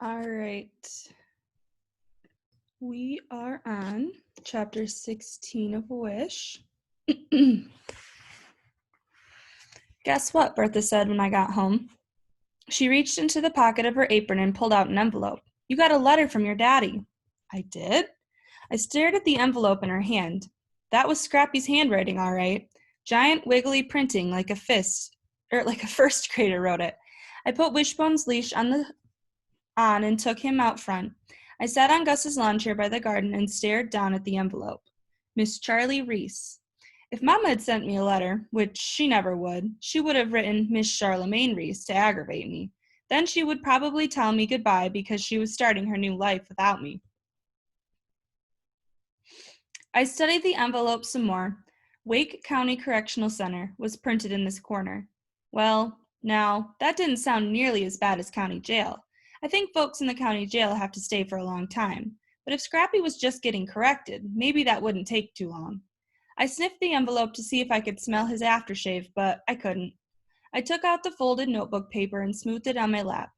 All right. We are on chapter 16 of Wish. Guess what? Bertha said when I got home. She reached into the pocket of her apron and pulled out an envelope. You got a letter from your daddy. I did? I stared at the envelope in her hand. That was Scrappy's handwriting, all right. Giant wiggly printing like a first grader wrote it. I put Wishbone's leash on and took him out front. I sat on Gus's lawn chair by the garden and stared down at the envelope. Miss Charlie Reese. If Mama had sent me a letter, which she never would, she would have written Miss Charlemagne Reese to aggravate me. Then she would probably tell me goodbye because she was starting her new life without me. I studied the envelope some more. Wake County Correctional Center was printed in this corner. Well, now, that didn't sound nearly as bad as county jail. I think folks in the county jail have to stay for a long time. But if Scrappy was just getting corrected, maybe that wouldn't take too long. I sniffed the envelope to see if I could smell his aftershave, but I couldn't. I took out the folded notebook paper and smoothed it on my lap.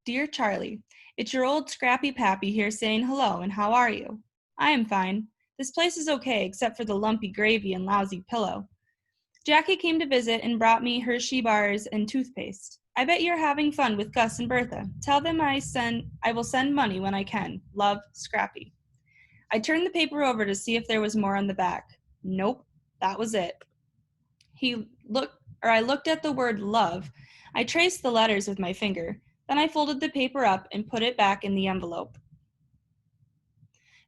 Dear Charlie, it's your old Scrappy Pappy here saying hello, and how are you? I am fine. This place is okay, except for the lumpy gravy and lousy pillow. Jackie came to visit and brought me Hershey bars and toothpaste. I bet you're having fun with Gus and Bertha. Tell them I will send money when I can. Love, Scrappy. I turned the paper over to see if there was more on the back. Nope, that was it. I looked at the word love. I traced the letters with my finger. Then I folded the paper up and put it back in the envelope.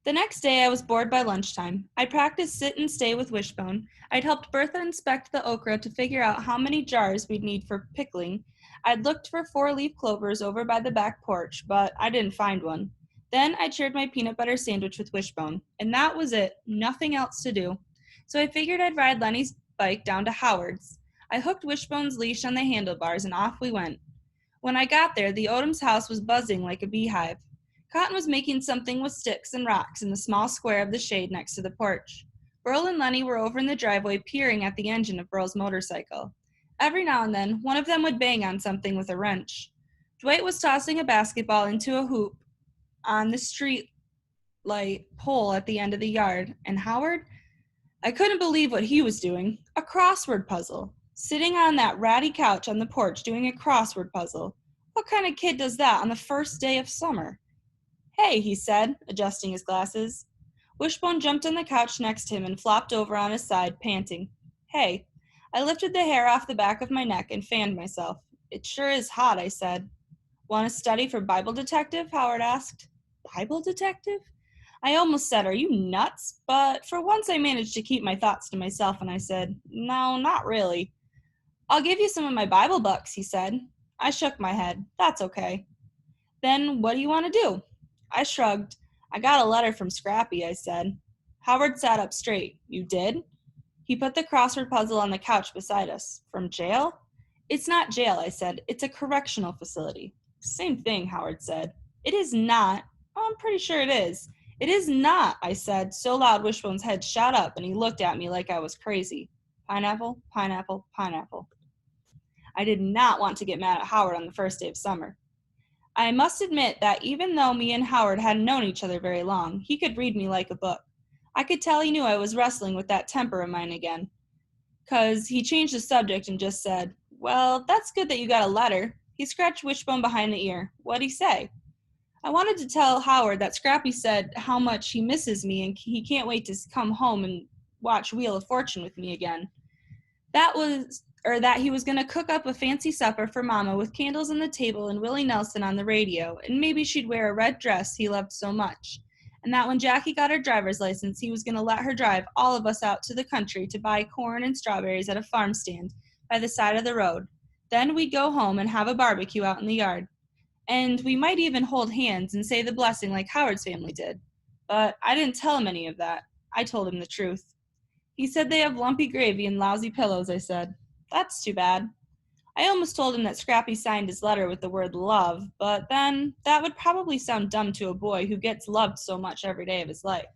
The next day I was bored by lunchtime. I practiced sit and stay with Wishbone. I'd helped Bertha inspect the okra to figure out how many jars we'd need for pickling. I'd looked for 4-leaf clovers over by the back porch, but I didn't find one. Then I shared my peanut butter sandwich with Wishbone, and that was it, nothing else to do. So I figured I'd ride Lenny's bike down to Howard's. I hooked Wishbone's leash on the handlebars and off we went. When I got there, the Odoms' house was buzzing like a beehive. Cotton was making something with sticks and rocks in the small square of the shade next to the porch. Burl and Lenny were over in the driveway peering at the engine of Burl's motorcycle. Every now and then, one of them would bang on something with a wrench. Dwight was tossing a basketball into a hoop on the street light pole at the end of the yard, and Howard? I couldn't believe what he was doing. A crossword puzzle. Sitting on that ratty couch on the porch doing a crossword puzzle. What kind of kid does that on the first day of summer? Hey, he said, adjusting his glasses. Wishbone jumped on the couch next to him and flopped over on his side, panting. Hey. I lifted the hair off the back of my neck and fanned myself. It sure is hot, I said. Want to study for Bible detective? Howard asked. Bible detective? I almost said, are you nuts? But for once I managed to keep my thoughts to myself and I said, no, not really. I'll give you some of my Bible books, he said. I shook my head. That's okay. Then what do you want to do? I shrugged. I got a letter from Scrappy, I said. Howard sat up straight. You did? He put the crossword puzzle on the couch beside us. From jail? It's not jail, I said. It's a correctional facility. Same thing, Howard said. It is not. Oh, I'm pretty sure it is. It is not, I said, so loud Wishbone's head shot up and he looked at me like I was crazy. Pineapple, pineapple, pineapple. I did not want to get mad at Howard on the first day of summer. I must admit that even though me and Howard hadn't known each other very long, he could read me like a book. I could tell he knew I was wrestling with that temper of mine again. 'Cause he changed the subject and just said, well, that's good that you got a letter. He scratched Wishbone behind the ear. What'd he say? I wanted to tell Howard that Scrappy said how much he misses me and he can't wait to come home and watch Wheel of Fortune with me again. That he was going to cook up a fancy supper for Mama with candles on the table and Willie Nelson on the radio, and maybe she'd wear a red dress he loved so much. And that when Jackie got her driver's license, he was going to let her drive all of us out to the country to buy corn and strawberries at a farm stand by the side of the road. Then we'd go home and have a barbecue out in the yard. And we might even hold hands and say the blessing like Howard's family did. But I didn't tell him any of that. I told him the truth. He said they have lumpy gravy and lousy pillows, I said. That's too bad. I almost told him that Scrappy signed his letter with the word love, but then that would probably sound dumb to a boy who gets loved so much every day of his life.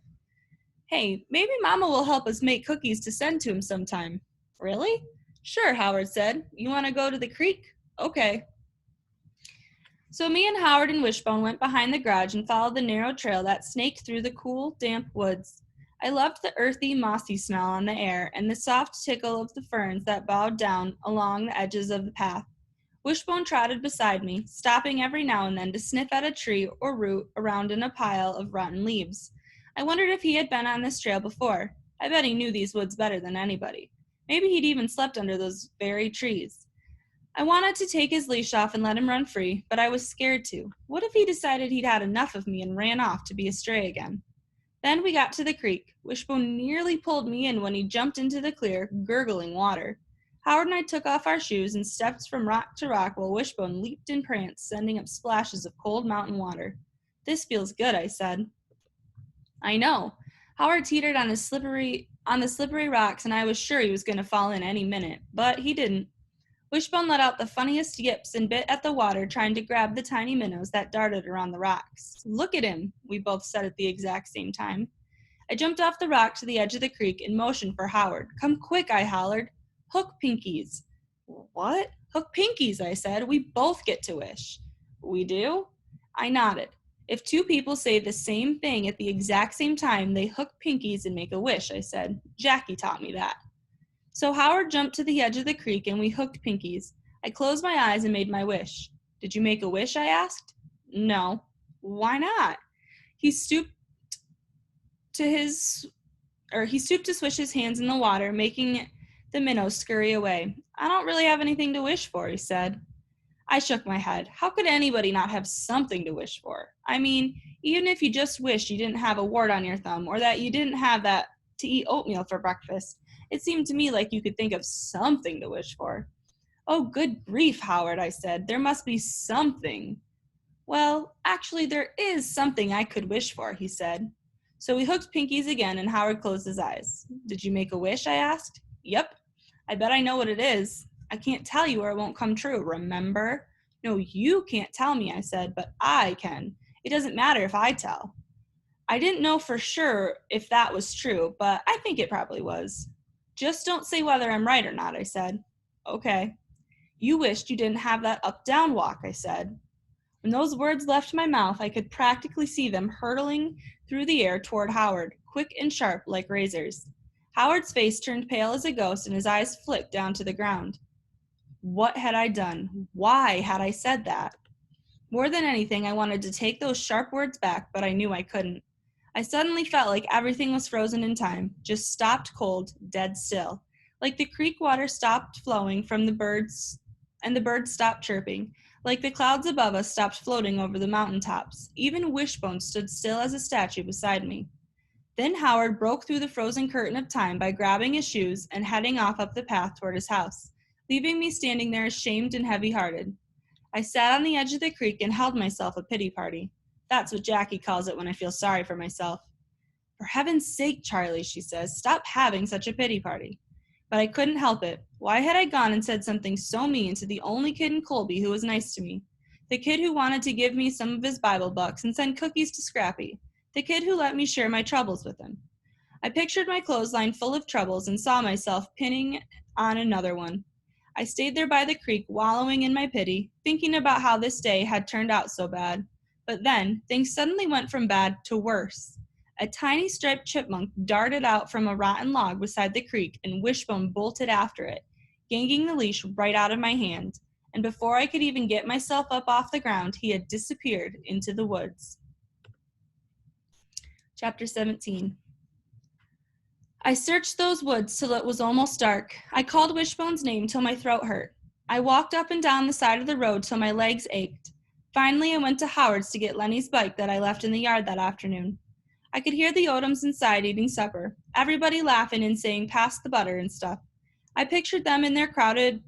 Hey, maybe Mama will help us make cookies to send to him sometime. Really? Sure, Howard said. You want to go to the creek? Okay. So me and Howard and Wishbone went behind the garage and followed the narrow trail that snaked through the cool, damp woods. I loved the earthy, mossy smell on the air and the soft tickle of the ferns that bowed down along the edges of the path. Wishbone trotted beside me, stopping every now and then to sniff at a tree or root around in a pile of rotten leaves. I wondered if he had been on this trail before. I bet he knew these woods better than anybody. Maybe he'd even slept under those very trees. I wanted to take his leash off and let him run free, but I was scared to. What if he decided he'd had enough of me and ran off to be a stray again? Then we got to the creek. Wishbone nearly pulled me in when he jumped into the clear, gurgling water. Howard and I took off our shoes and stepped from rock to rock while Wishbone leaped and pranced, sending up splashes of cold mountain water. "This feels good," I said. "I know." Howard teetered on the slippery rocks, and I was sure he was going to fall in any minute, but he didn't. Wishbone let out the funniest yips and bit at the water, trying to grab the tiny minnows that darted around the rocks. "Look at him," we both said at the exact same time. I jumped off the rock to the edge of the creek and motioned for Howard. "Come quick," I hollered. "Hook pinkies." "What?" "Hook pinkies," I said. "We both get to wish." "We do?" I nodded. "If two people say the same thing at the exact same time, they hook pinkies and make a wish," I said. "Jackie taught me that." So Howard jumped to the edge of the creek and we hooked pinkies. I closed my eyes and made my wish. "Did you make a wish?" I asked. "No." "Why not?" He stooped to swish his hands in the water, making the minnows scurry away. "I don't really have anything to wish for," he said. I shook my head. How could anybody not have something to wish for? I mean, even if you just wished you didn't have a wart on your thumb or that you didn't have that to eat oatmeal for breakfast, it seemed to me like you could think of something to wish for. "Oh, good grief, Howard," I said. "There must be something." "Well, actually, there is something I could wish for," he said. So we hooked pinkies again, and Howard closed his eyes. "Did you make a wish?" I asked. "Yep. I bet I know what it is. I can't tell you or it won't come true, remember?" "No, you can't tell me," I said, "but I can. It doesn't matter if I tell." I didn't know for sure if that was true, but I think it probably was. "Just don't say whether I'm right or not," I said. "Okay." "You wished you didn't have that up-down walk," I said. When those words left my mouth, I could practically see them hurtling through the air toward Howard, quick and sharp like razors. Howard's face turned pale as a ghost and his eyes flicked down to the ground. What had I done? Why had I said that? More than anything, I wanted to take those sharp words back, but I knew I couldn't. I suddenly felt like everything was frozen in time, just stopped cold, dead still. Like the creek water stopped flowing from the birds, and the birds stopped chirping. Like the clouds above us stopped floating over the mountain tops. Even Wishbone stood still as a statue beside me. Then Howard broke through the frozen curtain of time by grabbing his shoes and heading off up the path toward his house, leaving me standing there ashamed and heavy-hearted. I sat on the edge of the creek and held myself a pity party. That's what Jackie calls it when I feel sorry for myself. "For heaven's sake, Charlie," she says, "stop having such a pity party." But I couldn't help it. Why had I gone and said something so mean to the only kid in Colby who was nice to me? The kid who wanted to give me some of his Bible bucks and send cookies to Scrappy. The kid who let me share my troubles with him. I pictured my clothesline full of troubles and saw myself pinning on another one. I stayed there by the creek, wallowing in my pity, thinking about how this day had turned out so bad. But then, things suddenly went from bad to worse. A tiny striped chipmunk darted out from a rotten log beside the creek, and Wishbone bolted after it, yanking the leash right out of my hand. And before I could even get myself up off the ground, he had disappeared into the woods. Chapter 17. I searched those woods till it was almost dark. I called Wishbone's name till my throat hurt. I walked up and down the side of the road till my legs ached. Finally, I went to Howard's to get Lenny's bike that I left in the yard that afternoon. I could hear the Odoms inside eating supper, everybody laughing and saying, "Pass the butter" and stuff. I pictured them in there crowded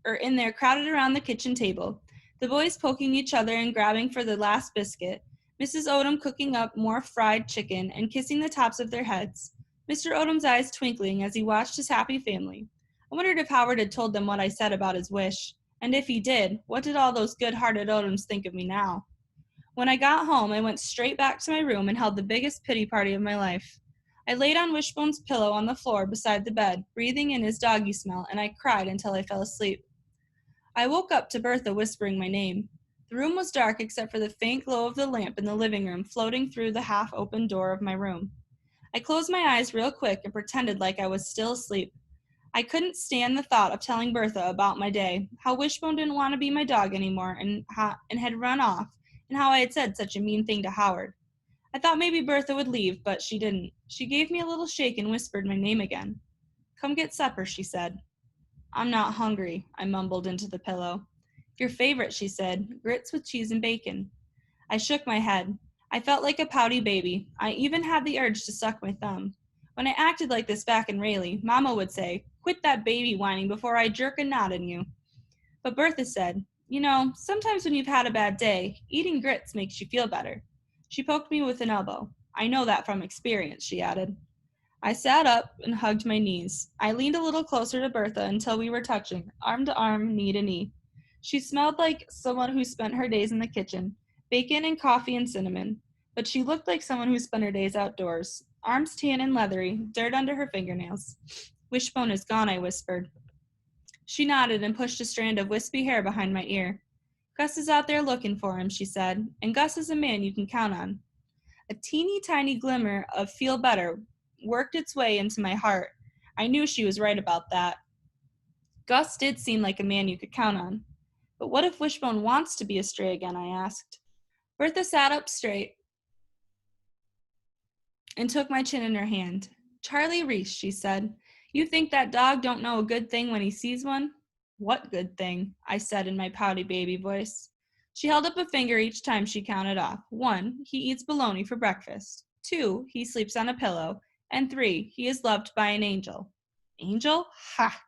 around the kitchen table, the boys poking each other and grabbing for the last biscuit, Mrs. Odom cooking up more fried chicken and kissing the tops of their heads, Mr. Odom's eyes twinkling as he watched his happy family. I wondered if Howard had told them what I said about his wish, and if he did, what did all those good-hearted Odoms think of me now? When I got home, I went straight back to my room and held the biggest pity party of my life. I laid on Wishbone's pillow on the floor beside the bed, breathing in his doggy smell, and I cried until I fell asleep. I woke up to Bertha whispering my name. The room was dark except for the faint glow of the lamp in the living room floating through the half-open door of my room. I closed my eyes real quick and pretended like I was still asleep. I couldn't stand the thought of telling Bertha about my day, how Wishbone didn't want to be my dog anymore and had run off, and how I had said such a mean thing to Howard. I thought maybe Bertha would leave, but she didn't. She gave me a little shake and whispered my name again. "Come get supper," she said. "I'm not hungry," I mumbled into the pillow. "Your favorite," she said, "grits with cheese and bacon." I shook my head. I felt like a pouty baby. I even had the urge to suck my thumb. When I acted like this back in Raleigh, Mama would say, "Quit that baby whining before I jerk a knot in you." But Bertha said, "You know, sometimes when you've had a bad day, eating grits makes you feel better." She poked me with an elbow. "I know that from experience," she added. I sat up and hugged my knees. I leaned a little closer to Bertha until we were touching, arm to arm, knee to knee. She smelled like someone who spent her days in the kitchen, bacon and coffee and cinnamon, but she looked like someone who spent her days outdoors, arms tan and leathery, dirt under her fingernails. "Wishbone is gone," I whispered. She nodded and pushed a strand of wispy hair behind my ear. "Gus is out there looking for him," she said, "and Gus is a man you can count on." A teeny tiny glimmer of feel better worked its way into my heart. I knew she was right about that. Gus did seem like a man you could count on. But what if Wishbone wants to be a stray again, I asked. Bertha sat up straight and took my chin in her hand. "Charlie Reese," she said, "you think that dog don't know a good thing when he sees one?" "What good thing?" I said in my pouty baby voice. She held up a finger each time she counted off. 1, he eats bologna for breakfast. 2, he sleeps on a pillow. And 3, he is loved by an angel. Angel? Ha!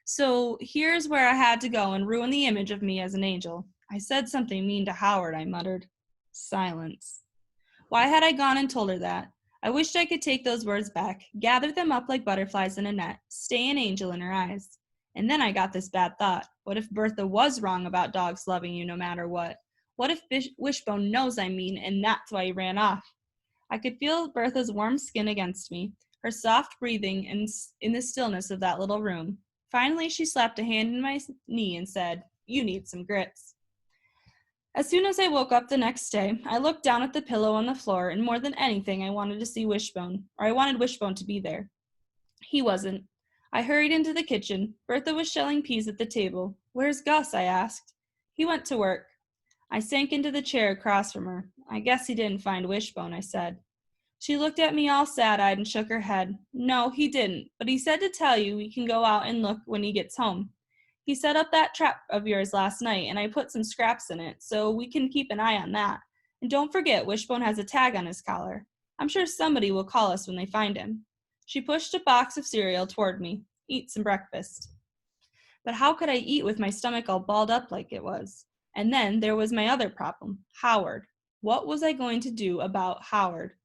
So here's where I had to go and ruin the image of me as an angel. I said something mean to Howard, I muttered. Silence. Why had I gone and told her that? I wished I could take those words back, gather them up like butterflies in a net, stay an angel in her eyes. And then I got this bad thought. What if Bertha was wrong about dogs loving you no matter what? What if Wishbone knows I mean, and that's why he ran off? I could feel Bertha's warm skin against me, her soft breathing in the stillness of that little room. Finally, she slapped a hand in my knee and said, "You need some grits." As soon as I woke up the next day, I looked down at the pillow on the floor, and more than anything, I wanted to see Wishbone, or I wanted Wishbone to be there. He wasn't. I hurried into the kitchen. Bertha was shelling peas at the table. "Where's Gus?" I asked. "He went to work." I sank into the chair across from her. "I guess he didn't find Wishbone," I said. She looked at me all sad-eyed and shook her head. "No, he didn't, but he said to tell you we can go out and look when he gets home. He set up that trap of yours last night, and I put some scraps in it, so we can keep an eye on that. And don't forget, Wishbone has a tag on his collar. I'm sure somebody will call us when they find him." She pushed a box of cereal toward me. "Eat some breakfast." But how could I eat with my stomach all balled up like it was? And then there was my other problem, Howard. What was I going to do about Howard?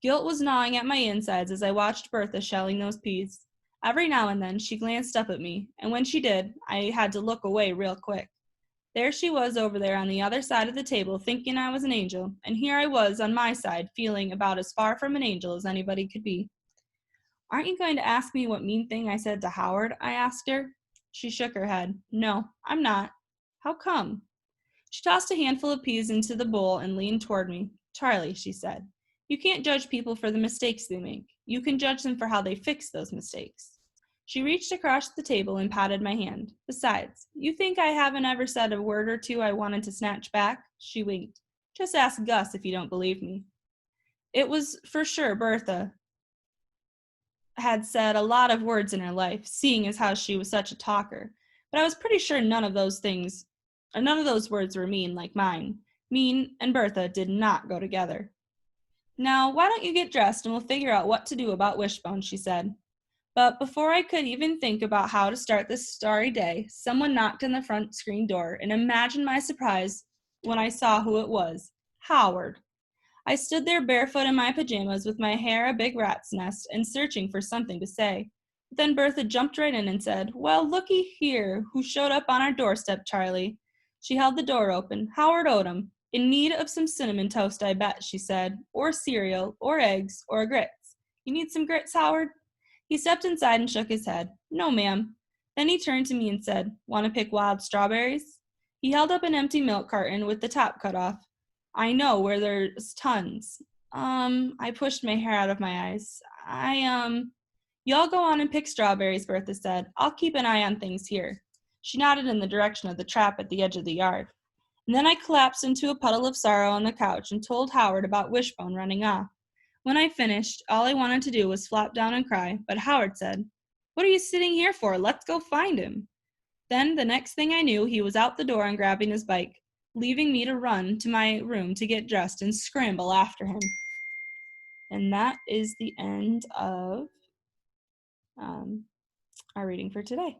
Guilt was gnawing at my insides as I watched Bertha shelling those peas. Every now and then she glanced up at me, and when she did, I had to look away real quick. There she was over there on the other side of the table thinking I was an angel, and here I was on my side feeling about as far from an angel as anybody could be. "Aren't you going to ask me what mean thing I said to Howard?" I asked her. She shook her head. "No, I'm not." "How come?" She tossed a handful of peas into the bowl and leaned toward me. "Charlie," she said, "you can't judge people for the mistakes they make. You can judge them for how they fix those mistakes." She reached across the table and patted my hand. "Besides, you think I haven't ever said a word or two I wanted to snatch back?" She winked. "Just ask Gus if you don't believe me." It was for sure Bertha had said a lot of words in her life, seeing as how she was such a talker. But I was pretty sure none of those words were mean like mine. Mean and Bertha did not go together. "Now, why don't you get dressed and we'll figure out what to do about Wishbone," she said. But before I could even think about how to start this starry day, someone knocked on the front screen door, and imagine my surprise when I saw who it was. Howard. I stood there barefoot in my pajamas with my hair a big rat's nest and searching for something to say. But then Bertha jumped right in and said, "Well, looky here, who showed up on our doorstep, Charlie." She held the door open. "Howard Odom. In need of some cinnamon toast, I bet," she said, "or cereal, or eggs, or grits. You need some grits, Howard?" He stepped inside and shook his head. "No, ma'am." Then he turned to me and said, "Want to pick wild strawberries?" He held up an empty milk carton with the top cut off. I know where there's tons. I pushed my hair out of my eyes. Y'all go on and pick strawberries, Bertha said. I'll keep an eye on things here. She nodded in the direction of the trap at the edge of the yard. And then I collapsed into a puddle of sorrow on the couch and told Howard about Wishbone running off. When I finished, all I wanted to do was flop down and cry, but Howard said, "What are you sitting here for? Let's go find him." Then the next thing I knew, he was out the door and grabbing his bike, leaving me to run to my room to get dressed and scramble after him. And that is the end of our reading for today.